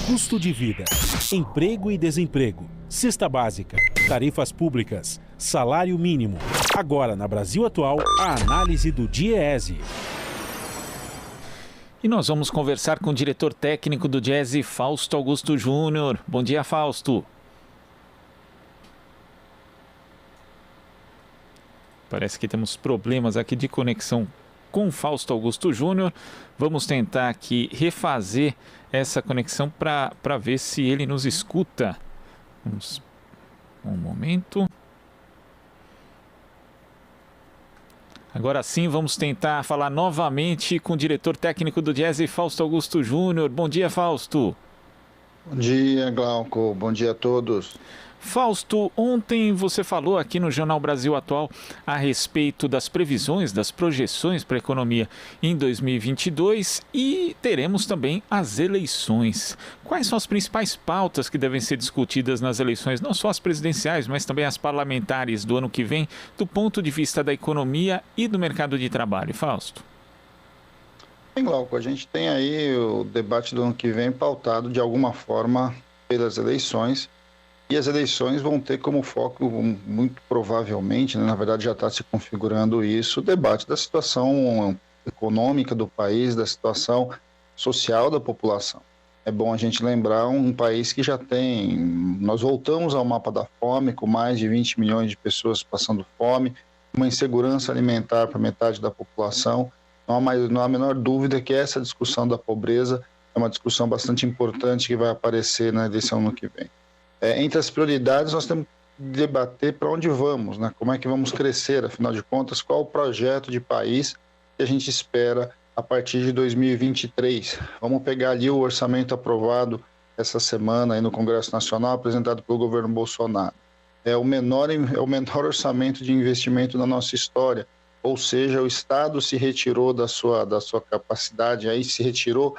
Custo de vida, emprego e desemprego, cesta básica, tarifas públicas, salário mínimo. Agora, na Brasil Atual, a análise do DIEESE. E nós vamos conversar com o diretor técnico do DIEESE, Fausto Augusto Júnior. Bom dia, Fausto. Parece que temos problemas aqui de conexão com Fausto Augusto Júnior. Vamos tentar aqui refazer essa conexão para ver se ele nos escuta. Um momento. Agora sim, vamos tentar falar novamente com o diretor técnico do DIEESE, Fausto Augusto Júnior. Bom dia, Fausto. Bom dia, Glauco. Bom dia a todos. Fausto, ontem você falou aqui no Jornal Brasil Atual a respeito das previsões, das projeções para a economia em 2022 e teremos também as eleições. Quais são as principais pautas que devem ser discutidas nas eleições, não só as presidenciais, mas também as parlamentares do ano que vem, do ponto de vista da economia e do mercado de trabalho, Fausto? Bem, Glauco, a gente tem aí o debate do ano que vem pautado de alguma forma pelas eleições. E as eleições vão ter como foco, muito provavelmente, né, na verdade já está se configurando isso, o debate da situação econômica do país, da situação social da população. É bom a gente lembrar um país que já tem, nós voltamos ao mapa da fome, com mais de 20 milhões de pessoas passando fome, uma insegurança alimentar para metade da população. Não há a menor dúvida que essa discussão da pobreza é uma discussão bastante importante que vai aparecer na eleição no que vem. Entre as prioridades, nós temos que debater para onde vamos, né? Como é que vamos crescer, afinal de contas, qual o projeto de país que a gente espera a partir de 2023. Vamos pegar ali o orçamento aprovado essa semana aí no Congresso Nacional, apresentado pelo governo Bolsonaro. É o menor orçamento de investimento da nossa história, ou seja, o Estado se retirou da sua capacidade, aí se retirou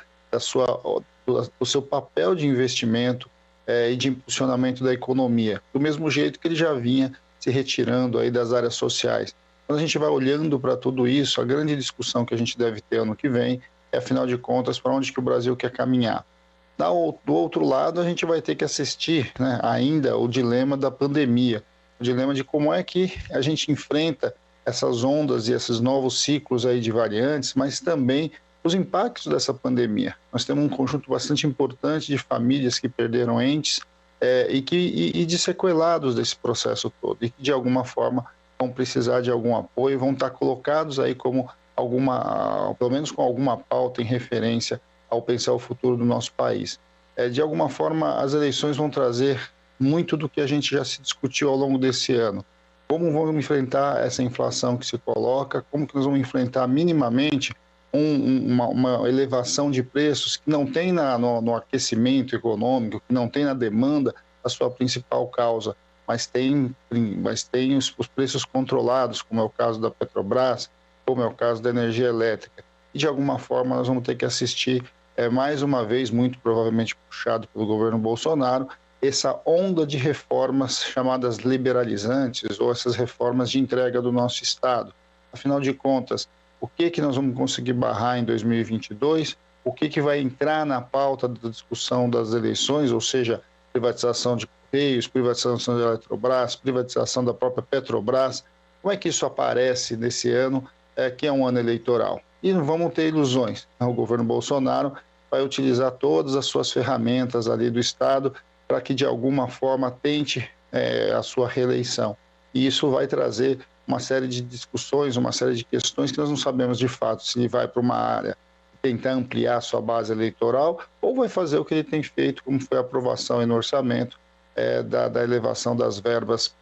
do seu papel de investimento e de impulsionamento da economia, do mesmo jeito que ele já vinha se retirando aí das áreas sociais. Quando a gente vai olhando para tudo isso, a grande discussão que a gente deve ter ano que vem é, afinal de contas, para onde que o Brasil quer caminhar. Do outro lado, a gente vai ter que assistir, né, ainda o dilema da pandemia, o dilema de como é que a gente enfrenta essas ondas e esses novos ciclos aí de variantes, mas também os impactos dessa pandemia. Nós temos um conjunto bastante importante de famílias que perderam entes e de sequelados desse processo todo, e que de alguma forma vão precisar de algum apoio, vão estar colocados aí como pelo menos com alguma pauta em referência ao pensar o futuro do nosso país. De alguma forma, as eleições vão trazer muito do que a gente já se discutiu ao longo desse ano. Como vamos enfrentar essa inflação que se coloca, como que nós vamos enfrentar minimamente uma elevação de preços que não tem no aquecimento econômico, que não tem na demanda a sua principal causa, mas tem os preços controlados, como é o caso da Petrobras, como é o caso da energia elétrica. E de alguma forma nós vamos ter que assistir, mais uma vez, muito provavelmente puxado pelo governo Bolsonaro, essa onda de reformas chamadas liberalizantes, ou essas reformas de entrega do nosso Estado. Afinal de contas, o que nós vamos conseguir barrar em 2022, o que vai entrar na pauta da discussão das eleições, ou seja, privatização de Correios, privatização da Eletrobras, privatização da própria Petrobras, como é que isso aparece nesse ano, que é um ano eleitoral? E não vamos ter ilusões, o governo Bolsonaro vai utilizar todas as suas ferramentas ali do Estado para que de alguma forma tente a sua reeleição. E isso vai trazer uma série de discussões, uma série de questões que nós não sabemos de fato se ele vai para uma área tentar ampliar a sua base eleitoral ou vai fazer o que ele tem feito, como foi a aprovação aí no orçamento da elevação das verbas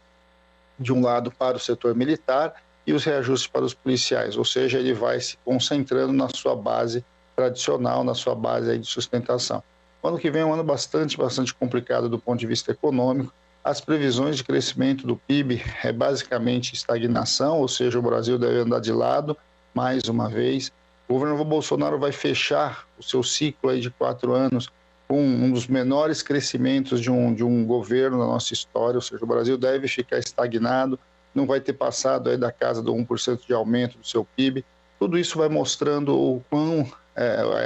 de um lado para o setor militar e os reajustes para os policiais, ou seja, ele vai se concentrando na sua base tradicional, na sua base aí de sustentação. O ano que vem é um ano bastante complicado do ponto de vista econômico. As previsões de crescimento do PIB é basicamente estagnação, ou seja, o Brasil deve andar de lado, mais uma vez. O governo Bolsonaro vai fechar o seu ciclo aí de 4 anos com um dos menores crescimentos de um governo na nossa história, ou seja, o Brasil deve ficar estagnado, não vai ter passado aí da casa do 1% de aumento do seu PIB. Tudo isso vai mostrando o quão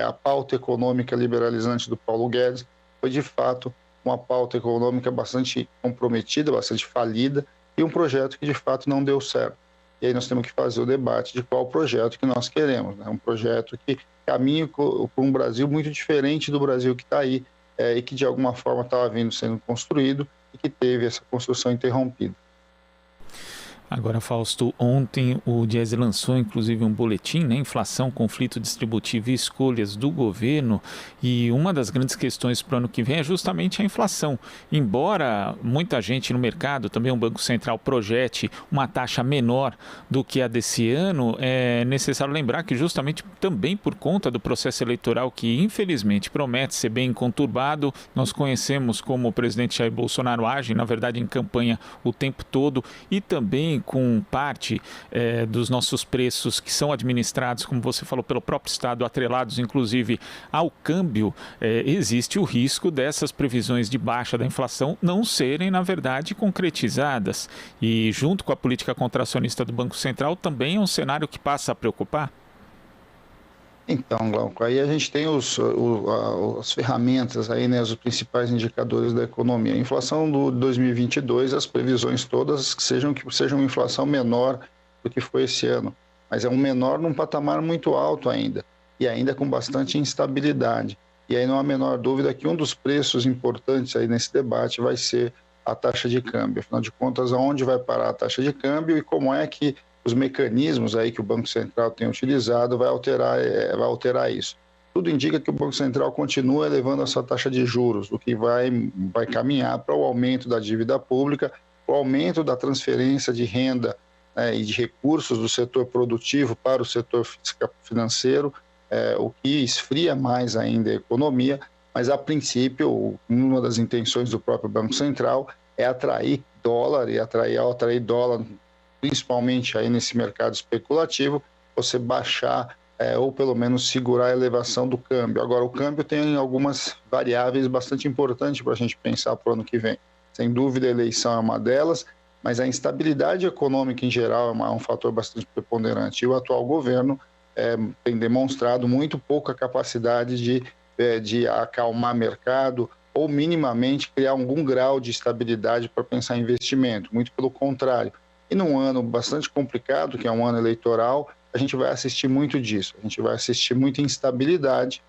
a pauta econômica liberalizante do Paulo Guedes foi, de fato, uma pauta econômica bastante comprometida, bastante falida, e um projeto que, de fato, não deu certo. E aí nós temos que fazer o debate de qual projeto que nós queremos, né? Um projeto que caminha por um Brasil muito diferente do Brasil que está aí, e que, de alguma forma, estava vindo sendo construído e que teve essa construção interrompida. Agora, Fausto, ontem o Diese lançou inclusive um boletim, né? Inflação, conflito distributivo e escolhas do governo, e uma das grandes questões para o ano que vem é justamente a inflação. Embora muita gente no mercado, também o Banco Central, projete uma taxa menor do que a desse ano, é necessário lembrar que justamente também por conta do processo eleitoral que infelizmente promete ser bem conturbado, nós conhecemos como o presidente Jair Bolsonaro age, na verdade em campanha o tempo todo, e também com parte dos nossos preços que são administrados, como você falou, pelo próprio Estado, atrelados inclusive ao câmbio, existe o risco dessas previsões de baixa da inflação não serem, na verdade, concretizadas. E junto com a política contracionista do Banco Central, também é um cenário que passa a preocupar? Então, Glauco, aí a gente tem as ferramentas aí, né, os principais indicadores da economia. A inflação do 2022, as previsões todas que seja uma inflação menor do que foi esse ano, mas é um menor num patamar muito alto ainda, e ainda com bastante instabilidade. E aí não há a menor dúvida que um dos preços importantes aí nesse debate vai ser a taxa de câmbio. Afinal de contas, aonde vai parar a taxa de câmbio e como é que os mecanismos aí que o Banco Central tem utilizado vai alterar isso. Tudo indica que o Banco Central continua elevando a sua taxa de juros, o que vai caminhar para o aumento da dívida pública, o aumento da transferência de renda, né, e de recursos do setor produtivo para o setor financeiro, o que esfria mais ainda a economia, mas a princípio uma das intenções do próprio Banco Central é atrair dólar e atrair dólar principalmente aí nesse mercado especulativo, você baixar ou pelo menos segurar a elevação do câmbio. Agora, o câmbio tem algumas variáveis bastante importantes para a gente pensar para o ano que vem. Sem dúvida, a eleição é uma delas, mas a instabilidade econômica em geral é um fator bastante preponderante. E o atual governo tem demonstrado muito pouca capacidade de acalmar mercado ou minimamente criar algum grau de estabilidade para pensar em investimento. Muito pelo contrário. E num ano bastante complicado, que é um ano eleitoral, a gente vai assistir muito disso. A gente vai assistir muita instabilidade,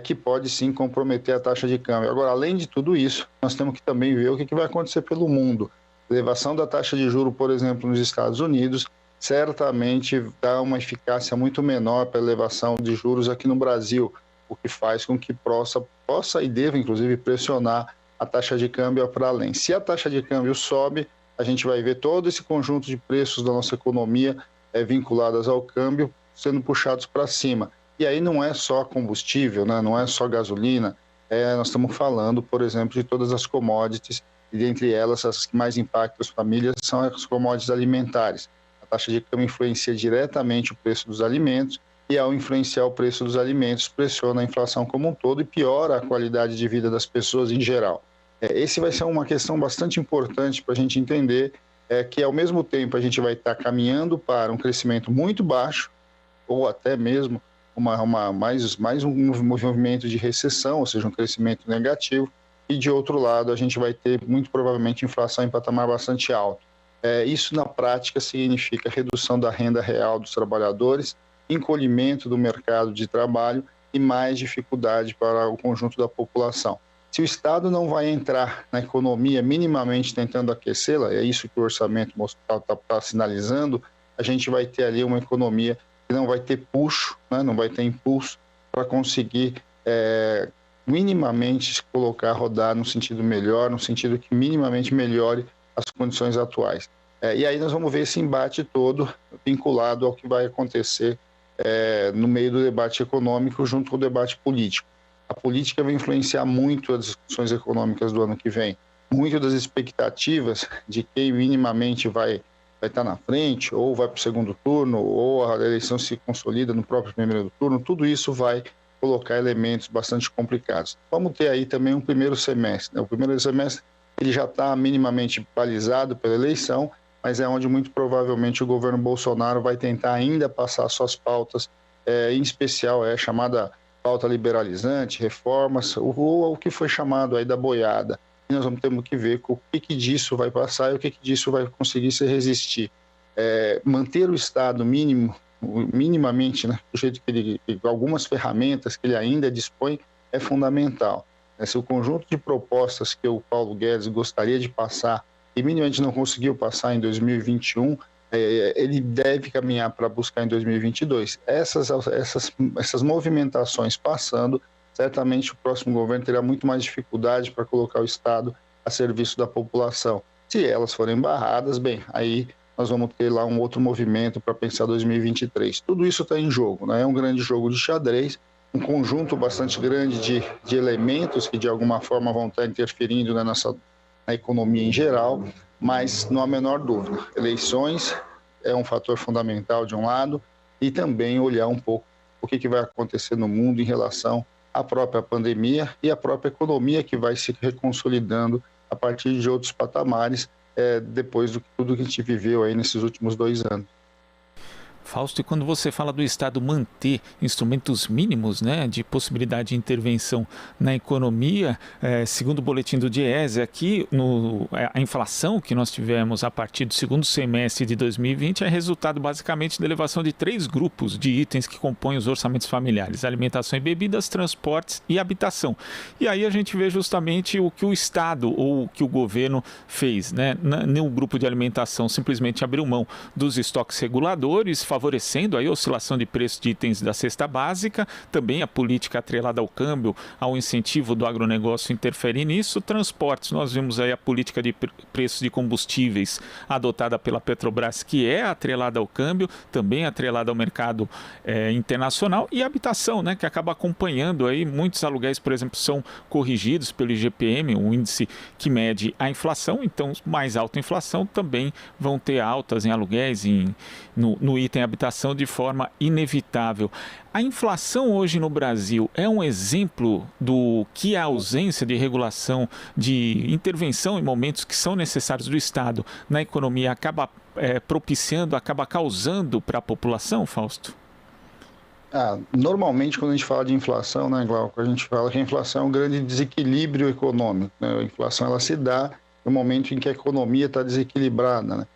que pode sim comprometer a taxa de câmbio. Agora, além de tudo isso, nós temos que também ver o que vai acontecer pelo mundo. A elevação da taxa de juros, por exemplo, nos Estados Unidos, certamente dá uma eficácia muito menor para a elevação de juros aqui no Brasil, o que faz com que possa e deva, inclusive, pressionar a taxa de câmbio para além. Se a taxa de câmbio sobe, a gente vai ver todo esse conjunto de preços da nossa economia vinculadas ao câmbio sendo puxados para cima. E aí não é só combustível, né? Não é só gasolina, nós estamos falando, por exemplo, de todas as commodities, e dentre elas as que mais impactam as famílias são as commodities alimentares. A taxa de câmbio influencia diretamente o preço dos alimentos, e ao influenciar o preço dos alimentos, pressiona a inflação como um todo e piora a qualidade de vida das pessoas em geral. Esse vai ser uma questão bastante importante para a gente entender que, ao mesmo tempo, a gente vai estar caminhando para um crescimento muito baixo, ou até mesmo mais um movimento de recessão, ou seja, um crescimento negativo, e, de outro lado, a gente vai ter, muito provavelmente, inflação em patamar bastante alto. Isso, na prática, significa redução da renda real dos trabalhadores, encolhimento do mercado de trabalho e mais dificuldade para o conjunto da população. Se o Estado não vai entrar na economia minimamente tentando aquecê-la, é isso que o orçamento está sinalizando, a gente vai ter ali uma economia que não vai ter puxo, né, não vai ter impulso para conseguir minimamente se colocar a rodar no sentido melhor, no sentido que minimamente melhore as condições atuais. E aí nós vamos ver esse embate todo vinculado ao que vai acontecer no meio do debate econômico junto com o debate político. A política vai influenciar muito as discussões econômicas do ano que vem. Muito das expectativas de quem minimamente vai estar na frente, ou vai para o segundo turno, ou a eleição se consolida no próprio primeiro turno, tudo isso vai colocar elementos bastante complicados. Vamos ter aí também um primeiro semestre. O primeiro semestre ele já está minimamente balizado pela eleição, mas é onde muito provavelmente o governo Bolsonaro vai tentar ainda passar suas pautas, em especial a chamada pauta liberalizante, reformas, ou o que foi chamado aí da boiada. E nós vamos ter que ver o que disso vai passar e o que disso vai conseguir se resistir. Manter o Estado minimamente, né, do jeito que ele, algumas ferramentas que ele ainda dispõe, é fundamental. Se o conjunto de propostas que o Paulo Guedes gostaria de passar e minimamente não conseguiu passar em 2021, ele deve caminhar para buscar em 2022. Essas movimentações passando, certamente o próximo governo terá muito mais dificuldade para colocar o Estado a serviço da população. Se elas forem barradas, bem, aí nós vamos ter lá um outro movimento para pensar 2023. Tudo isso está em jogo, né? É um grande jogo de xadrez, um conjunto bastante grande de elementos que de alguma forma vão estar interferindo, né, na economia em geral, mas não há a menor dúvida, eleições é um fator fundamental de um lado e também olhar um pouco o que vai acontecer no mundo em relação à própria pandemia e à própria economia que vai se reconsolidando a partir de outros patamares, depois de tudo que a gente viveu aí nesses últimos 2 anos. Fausto, e quando você fala do Estado manter instrumentos mínimos, né, de possibilidade de intervenção na economia, segundo o boletim do Diese, aqui a inflação que nós tivemos a partir do segundo semestre de 2020 é resultado basicamente da elevação de 3 grupos de itens que compõem os orçamentos familiares: alimentação e bebidas, transportes e habitação. E aí a gente vê justamente o que o Estado ou o que o governo fez, né? No grupo de alimentação, simplesmente abriu mão dos estoques reguladores, favorecendo aí a oscilação de preço de itens da cesta básica, também a política atrelada ao câmbio, ao incentivo do agronegócio interfere nisso. Transportes, nós vimos aí a política de preços de combustíveis adotada pela Petrobras, que é atrelada ao câmbio, também atrelada ao mercado internacional, e habitação, né, que acaba acompanhando aí, muitos aluguéis, por exemplo, são corrigidos pelo IGPM, um índice que mede a inflação, então mais alta inflação também vão ter altas em aluguéis, no item habitação de forma inevitável. A inflação hoje no Brasil é um exemplo do que a ausência de regulação, de intervenção em momentos que são necessários do Estado na economia acaba propiciando, acaba causando para a população, Fausto? Normalmente, quando a gente fala de inflação, né, Glauco, a gente fala que a inflação é um grande desequilíbrio econômico, né? A inflação ela se dá no momento em que a economia está desequilibrada, né?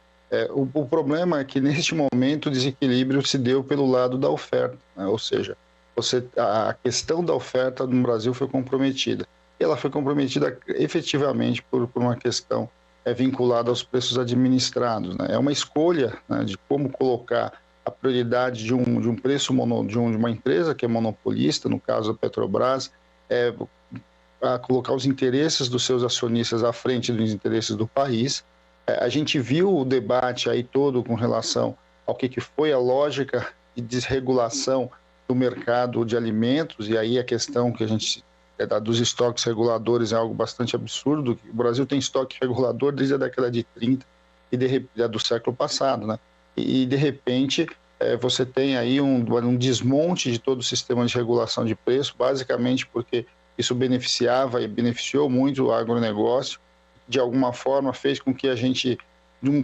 O problema é que, neste momento, o desequilíbrio se deu pelo lado da oferta, né? Ou seja, a questão da oferta no Brasil foi comprometida. E ela foi comprometida efetivamente por uma questão vinculada aos preços administrados, né? É uma escolha, né, de como colocar a prioridade de um preço de uma empresa que é monopolista, no caso da Petrobras, a colocar os interesses dos seus acionistas à frente dos interesses do país. A gente viu o debate aí todo com relação ao que foi a lógica de desregulação do mercado de alimentos, e aí a questão que a gente dos estoques reguladores é algo bastante absurdo. O Brasil tem estoque regulador desde a década de 30 e do século passado, né? E de repente você tem aí um desmonte de todo o sistema de regulação de preço, basicamente porque isso beneficiava e beneficiou muito o agronegócio. De alguma forma fez com que a gente,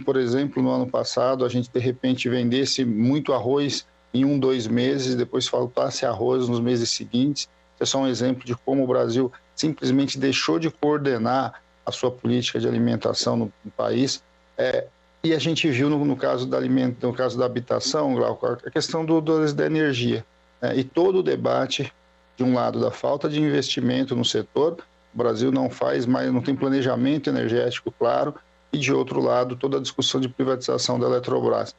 por exemplo, no ano passado, a gente de repente vendesse muito arroz em 2 meses, depois faltasse arroz nos meses seguintes. Isso é só um exemplo de como o Brasil simplesmente deixou de coordenar a sua política de alimentação no país. E a gente viu no caso no caso da habitação, Glauco, a questão da energia, né? E todo o debate, de um lado, da falta de investimento no setor. O Brasil não tem planejamento energético claro, e de outro lado toda a discussão de privatização da Eletrobras.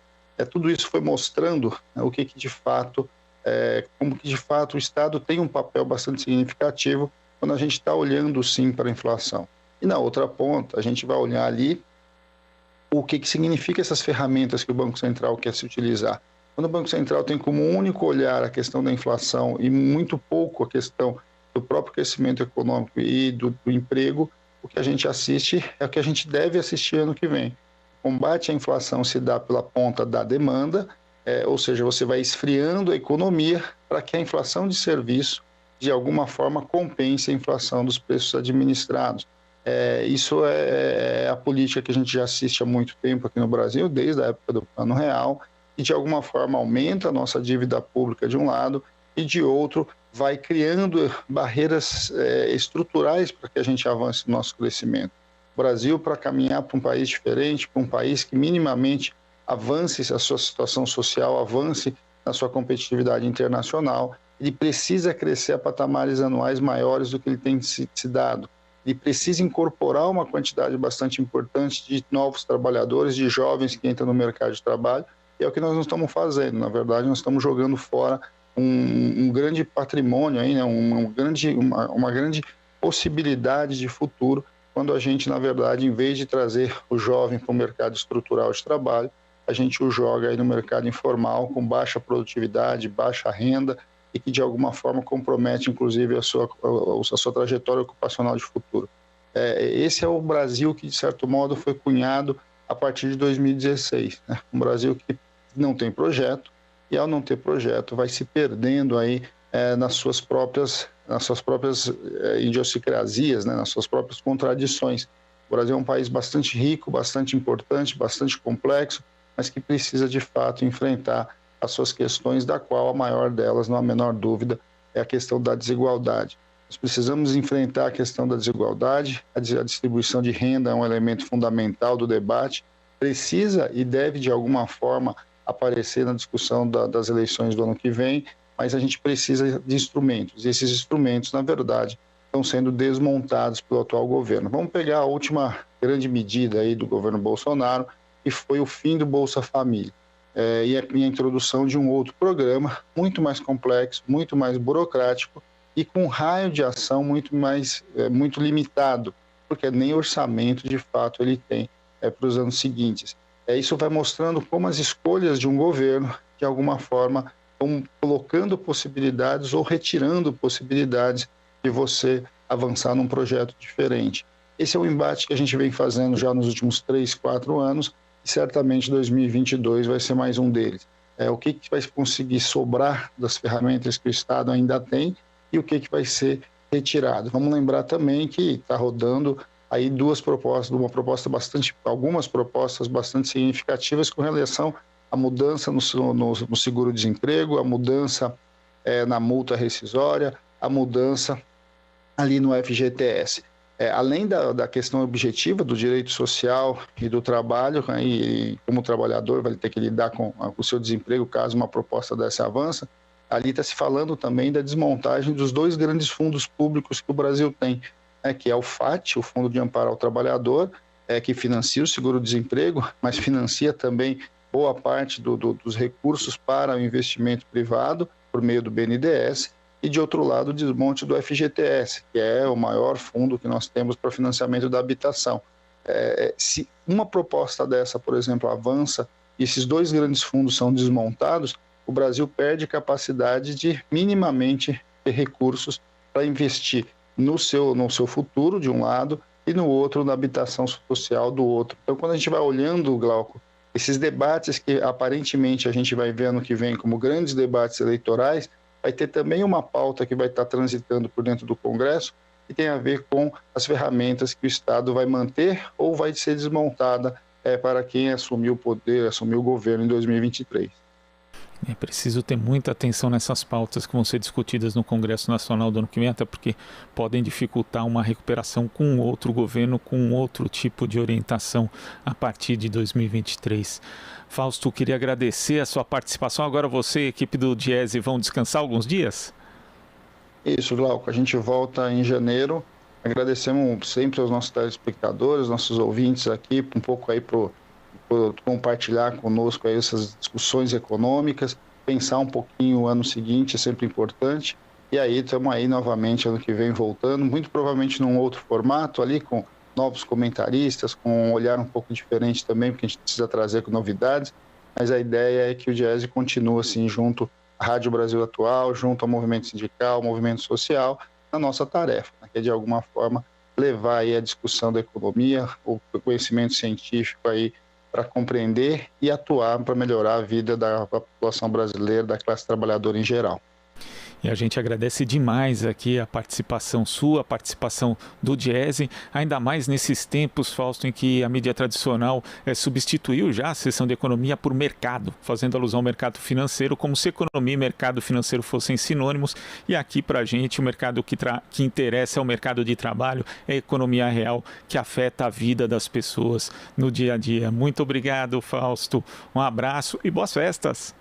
Tudo isso foi mostrando, né, como que de fato o Estado tem um papel bastante significativo quando a gente está olhando sim para a inflação. E na outra ponta a gente vai olhar ali o que significa essas ferramentas que o Banco Central quer se utilizar. Quando o Banco Central tem como único olhar a questão da inflação e muito pouco a questão do próprio crescimento econômico e do emprego, o que a gente assiste é o que a gente deve assistir ano que vem. O combate à inflação se dá pela ponta da demanda, ou seja, você vai esfriando a economia para que a inflação de serviço, de alguma forma, compense a inflação dos preços administrados. Isso é a política que a gente já assiste há muito tempo aqui no Brasil, desde a época do Plano Real, e de alguma forma aumenta a nossa dívida pública de um lado e de outro vai criando barreiras estruturais para que a gente avance no nosso crescimento. O Brasil, para caminhar para um país diferente, para um país que minimamente avance a sua situação social, avance na sua competitividade internacional, ele precisa crescer a patamares anuais maiores do que ele tem se dado. Ele precisa incorporar uma quantidade bastante importante de novos trabalhadores, de jovens que entram no mercado de trabalho, e é o que nós não estamos fazendo. Na verdade, nós estamos jogando fora um grande patrimônio, aí, né? uma grande possibilidade de futuro, quando a gente, na verdade, em vez de trazer o jovem para o mercado estrutural de trabalho, a gente o joga aí no mercado informal, com baixa produtividade, baixa renda, e que de alguma forma compromete, inclusive, a sua trajetória ocupacional de futuro. Esse é o Brasil que, de certo modo, foi cunhado a partir de 2016. Né? Um Brasil que não tem projeto, e ao não ter projeto vai se perdendo aí nas suas próprias idiosincrasias, né? Nas suas próprias contradições. O Brasil é um país bastante rico, bastante importante, bastante complexo, mas que precisa, de fato, enfrentar as suas questões, da qual a maior delas, não há a menor dúvida, é a questão da desigualdade. Nós precisamos enfrentar a questão da desigualdade, a distribuição de renda é um elemento fundamental do debate, precisa e deve, de alguma forma, aparecer na discussão das eleições do ano que vem, mas a gente precisa de instrumentos, e esses instrumentos, na verdade, estão sendo desmontados pelo atual governo. Vamos pegar a última grande medida aí do governo Bolsonaro, que foi o fim do Bolsa Família. E a introdução de um outro programa, muito mais complexo, muito mais burocrático e com um raio de ação muito limitado, porque nem orçamento, de fato, ele tem para os anos seguintes. Isso vai mostrando como as escolhas de um governo, de alguma forma, estão colocando possibilidades ou retirando possibilidades de você avançar num projeto diferente. Esse é o embate que a gente vem fazendo já nos últimos 3, 4 anos, e certamente 2022 vai ser mais um deles. O que vai conseguir sobrar das ferramentas que o Estado ainda tem e o que vai ser retirado. Vamos lembrar também que está rodando aí algumas propostas bastante significativas com relação à mudança no seguro-desemprego, a mudança na multa rescisória, a mudança ali no FGTS. Além da questão objetiva do direito social e do trabalho, e como o trabalhador vai ter que lidar com o seu desemprego caso uma proposta dessa avança, ali está se falando também da desmontagem dos 2 grandes fundos públicos que o Brasil tem, que é o FAT, o Fundo de Amparo ao Trabalhador, que financia o seguro-desemprego, mas financia também boa parte dos recursos para o investimento privado por meio do BNDES, e, de outro lado, o desmonte do FGTS, que é o maior fundo que nós temos para financiamento da habitação. Se uma proposta dessa, por exemplo, avança e esses 2 grandes fundos são desmontados, o Brasil perde capacidade de minimamente ter recursos para investir no seu futuro, de um lado, e no outro, na habitação social do outro. Então, quando a gente vai olhando, Glauco, esses debates que aparentemente a gente vai ver ano que vem como grandes debates eleitorais, vai ter também uma pauta que vai estar transitando por dentro do Congresso que tem a ver com as ferramentas que o Estado vai manter ou vai ser desmontada para quem assumir o poder, assumir o governo em 2023. É preciso ter muita atenção nessas pautas que vão ser discutidas no Congresso Nacional do ano que vem, até porque podem dificultar uma recuperação com outro governo, com outro tipo de orientação a partir de 2023. Fausto, queria agradecer a sua participação. Agora você e a equipe do Diese vão descansar alguns dias? Isso, Glauco. A gente volta em janeiro. Agradecemos sempre aos nossos telespectadores, nossos ouvintes aqui, um pouco aí por compartilhar conosco aí essas discussões econômicas, pensar um pouquinho o ano seguinte é sempre importante. E aí estamos aí novamente ano que vem voltando, muito provavelmente num outro formato ali, com novos comentaristas, com um olhar um pouco diferente também, porque a gente precisa trazer com novidades, mas a ideia é que o Diese continue assim junto à Rádio Brasil Atual, junto ao movimento sindical, ao movimento social, na nossa tarefa, né, que é de alguma forma levar aí a discussão da economia, o conhecimento científico aí para compreender e atuar para melhorar a vida da população brasileira, da classe trabalhadora em geral. E a gente agradece demais aqui a participação sua, a participação do Diese, ainda mais nesses tempos, Fausto, em que a mídia tradicional substituiu já a sessão de economia por mercado, fazendo alusão ao mercado financeiro, como se economia e mercado financeiro fossem sinônimos. E aqui para a gente o mercado que interessa é o mercado de trabalho, é a economia real que afeta a vida das pessoas no dia a dia. Muito obrigado, Fausto. Um abraço e boas festas.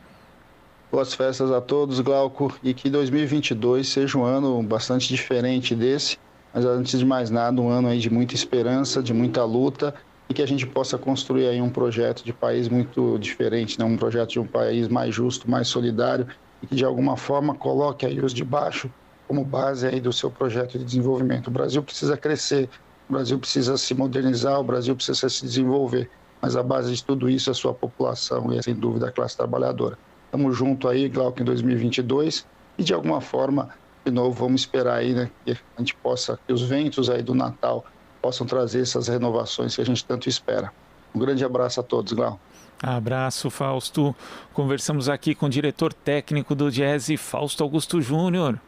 Boas festas a todos, Glauco, e que 2022 seja um ano bastante diferente desse, mas antes de mais nada, um ano aí de muita esperança, de muita luta, e que a gente possa construir aí um projeto de país muito diferente, né? Um projeto de um país mais justo, mais solidário, e que de alguma forma coloque aí os de baixo como base aí do seu projeto de desenvolvimento. O Brasil precisa crescer, o Brasil precisa se modernizar, o Brasil precisa se desenvolver, mas a base de tudo isso é a sua população e, sem dúvida, a classe trabalhadora. Estamos juntos aí, Glauco, em 2022 e, de alguma forma, de novo, vamos esperar aí, né, que a gente possa, que os ventos aí do Natal possam trazer essas renovações que a gente tanto espera. Um grande abraço a todos, Glauco. Abraço, Fausto. Conversamos aqui com o diretor técnico do Diese, Fausto Augusto Júnior.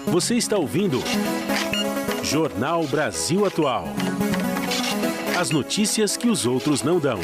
Você está ouvindo Jornal Brasil Atual. As notícias que os outros não dão.